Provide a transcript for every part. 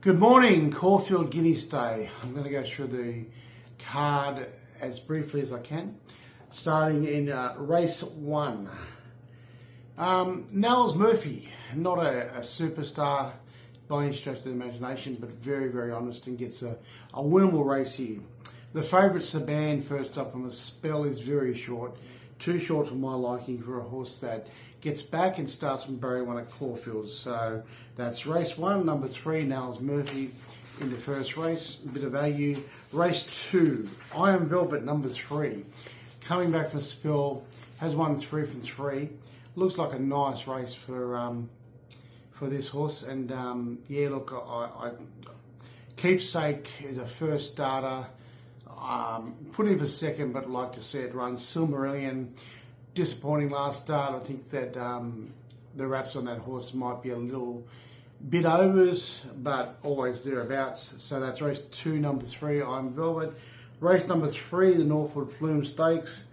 Good morning, Caulfield Guineas Day. I'm going to go through the card as briefly as I can, starting in race 1. Nels Murphy, not a superstar by any stretch of the imagination, but very, very honest and gets a winnable race here. The favourite Saban first up on the spell is very short, too short for my liking for a horse that gets back and starts from barrier 1 at Caulfield. So that's race 1, number 3, Nels Murphy in the first race, a bit of value. Race 2, I Am Velvet, number 3, coming back from the spell, has won 3 from 3. Looks like a nice race for this horse, and yeah, look, I Keepsake is a first starter. Put in for second, but like to see it run. Silmarillion, disappointing last start. I think that the wraps on that horse might be a little bit overs, but always thereabouts. So that's race 2, number 3, I'm Velvet. Race number 3, the Northwood Flume Stakes.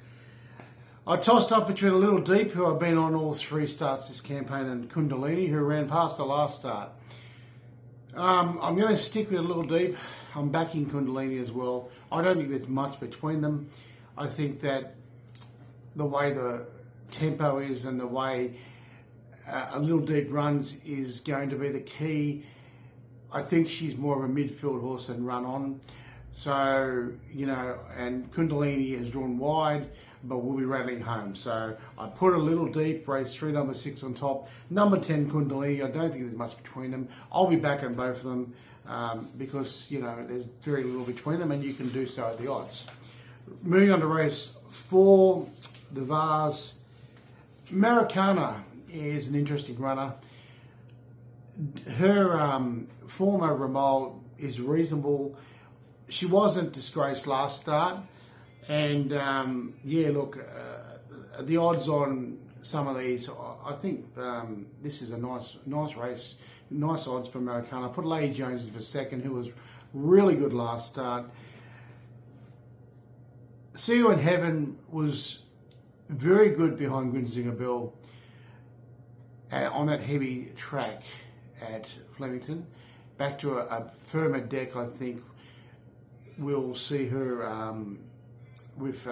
I tossed up between a Little Deep, who I've been on all 3 starts this campaign, and Kundalini, who ran past the last start. I'm going to stick with a Little Deep. I'm backing Kundalini as well. I don't think there's much between them. I think that the way the tempo is and the way a Little Deep runs is going to be the key. I think she's more of a midfield horse than run on. So, you know, and Kundalini is drawn wide, but we'll be rattling home. So I put a Little Deep, race 3, number 6 on top. Number 10, Kundalini. I don't think there's much between them. I'll be back on both of them because, you know, there's very little between them, and you can do so at the odds. Moving on to race 4, the Vase. Americana is an interesting runner. Her form over a mile is reasonable. She wasn't disgraced last start. And yeah, look, the odds on some of these, I think this is a nice race, nice odds for Americana. I put Lady Jones in for second, who was really good last start. See You in Heaven was very good behind Grinzinger Bill on that heavy track at Flemington. Back to a firmer deck, I think we'll see her with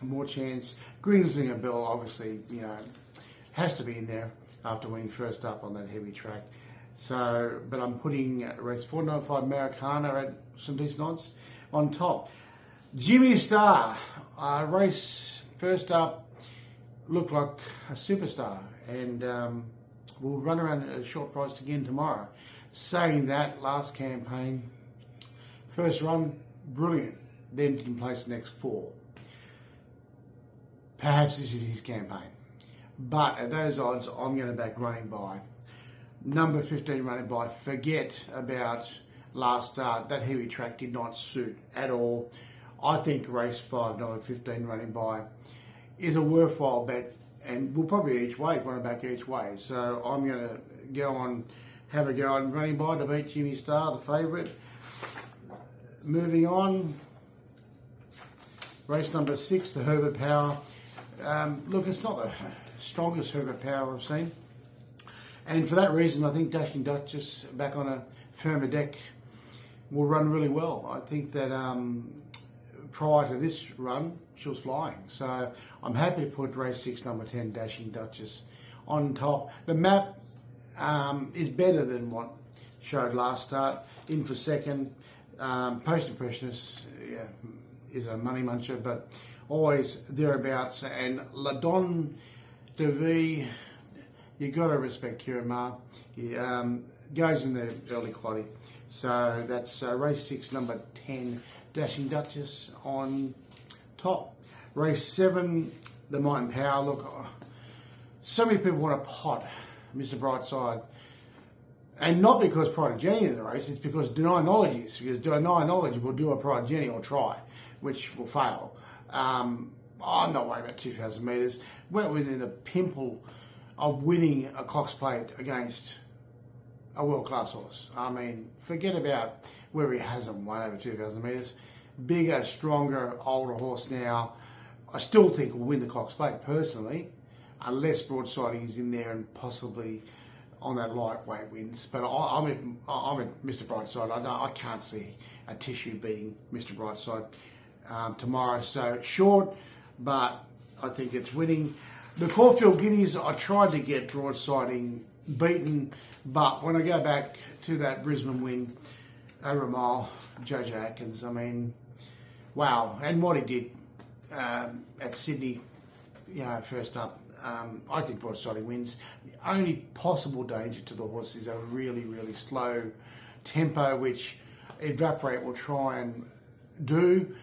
more chance. Grinzinger Bill, obviously, you know, has to be in there after winning first up on that heavy track. So, but I'm putting race 4, number 5, Americana at some decent odds on top. Jimmy Star, race first up, looked like a superstar, and we'll run around at a short price again tomorrow. Saying that, last campaign, first run, brilliant, then didn't place the next 4. Perhaps this is his campaign. But at those odds, I'm going to back Running By. Number 15, Running By. Forget about last start. That heavy track did not suit at all. I think race 5, number 15, Running By, is a worthwhile bet, and we'll probably each way, run it back each way. So I'm going to have a go on Running By to beat Jimmy Star, the favourite. Moving on, race number 6, the Herbert Power. Look, it's not the strongest Herbert Power I've seen, and for that reason, I think Dashing Duchess, back on a firmer deck, will run really well. I think that prior to this run, she was flying. So I'm happy to put race 6, number 10, Dashing Duchess on top. The map is better than what showed last start. In for second. Post Impressionist, yeah, is a money muncher, but always thereabouts. And Ladon DeV, you got to respect Kiramar. He goes in the early quality. So that's race 6, number 10, Dashing Duchess on top. Race 7, the Might and Power. Look, so many people want to pot Mr. Brightside. And not because Pride of Jenny in the race, it's because Deny Knowledge is. Because Deny Knowledge will do a Pride of Jenny or try, which will fail. I'm not worried about 2,000 metres. Went within a pimple of winning a Cox Plate against a world-class horse. I mean, forget about where he hasn't won over 2,000 metres. Bigger, stronger, older horse now. I still think will win the Cox Plate, personally, unless Broadsiding is in there and possibly on that lightweight wins. But I'm at Mr. Brightside. I can't see a tissue beating Mr. Brightside tomorrow. So short, but I think it's winning. The Caulfield Guineas, I tried to get broadsiding beaten, but when I go back to that Brisbane win over a mile, Jojo Atkins, I mean, wow. And what he did at Sydney, first up, I think broadsiding wins. The only possible danger to the horse is a really, really slow tempo, which Evaporate will try and do.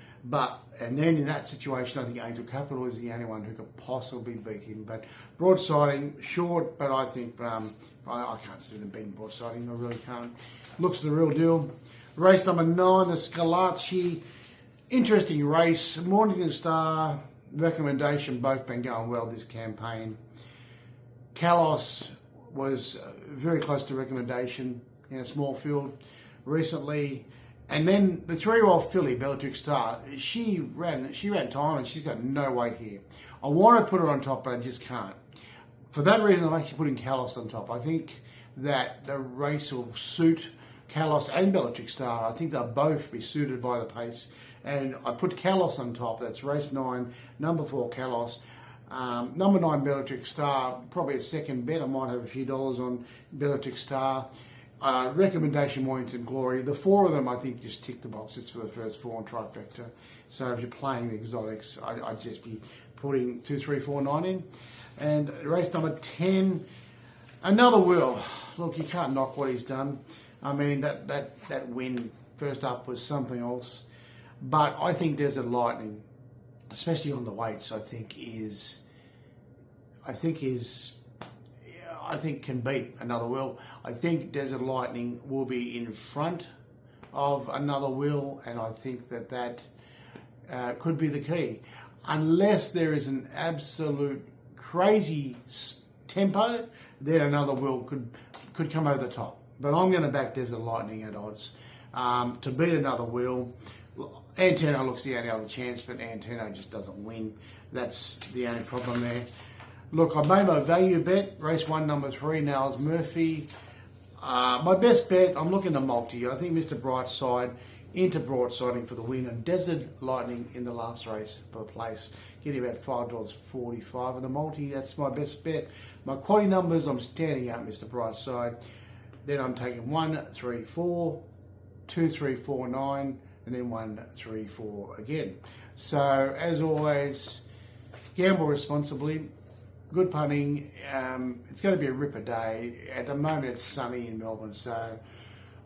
And then in that situation, I think Angel Capital is the only one who could possibly beat him. But broadsiding, short, but I think I can't see them beating broadsiding. I really can't. Looks the real deal. Race number 9, the Scalacci. Interesting race. Morning Star, Recommendation, both been going well this campaign. Kalos was very close to Recommendation in a small field recently. And then the 3-year-old filly, Bellatrix Star, she ran time and she's got no weight here. I want to put her on top, but I just can't. For that reason, I'm actually putting Kalos on top. I think that the race will suit Kalos and Bellatrix Star. I think they'll both be suited by the pace. And I put Kalos on top. That's race 9, number 4 Kalos. Number 9 Bellatrix Star, probably a second bet. I might have a few dollars on Bellatrix Star. Recommendation, Mornington Glory. The 4 of them, I think, just tick the boxes for the first 4 on trifecta. So if you're playing the exotics, I'd just be putting 2, 3, 4, 9 in. And race number 10, Another Will. Look, you can't knock what he's done. I mean, that win first up was something else. But I think Desert Lightning, especially on the weights, I think can beat Another Will. I think Desert Lightning will be in front of Another Will, and I think that could be the key. Unless there is an absolute crazy tempo, then Another Will could come over the top. But I'm going to back Desert Lightning at odds to beat Another Will. Antenna looks the only other chance, but Antenna just doesn't win. That's the only problem there. Look, I made my value bet, race 1, number 3, Niles Murphy. My best bet, I'm looking to multi. I think Mr. Brightside into broadsiding for the win, and Desert Lightning in the last race for the place. Getting about $5.45 of the multi. That's my best bet. My quality numbers, I'm standing out Mr. Brightside. Then I'm taking 1, 3, 4, 2, 3, 4, 9, and then 1, 3, 4 again. So, as always, gamble responsibly. Good punting. It's going to be a ripper day. At the moment, it's sunny in Melbourne, so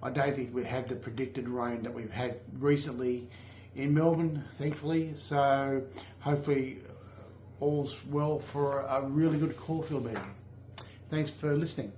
I don't think we have the predicted rain that we've had recently in Melbourne, thankfully. So hopefully all's well for a really good Caulfield meeting. Thanks for listening.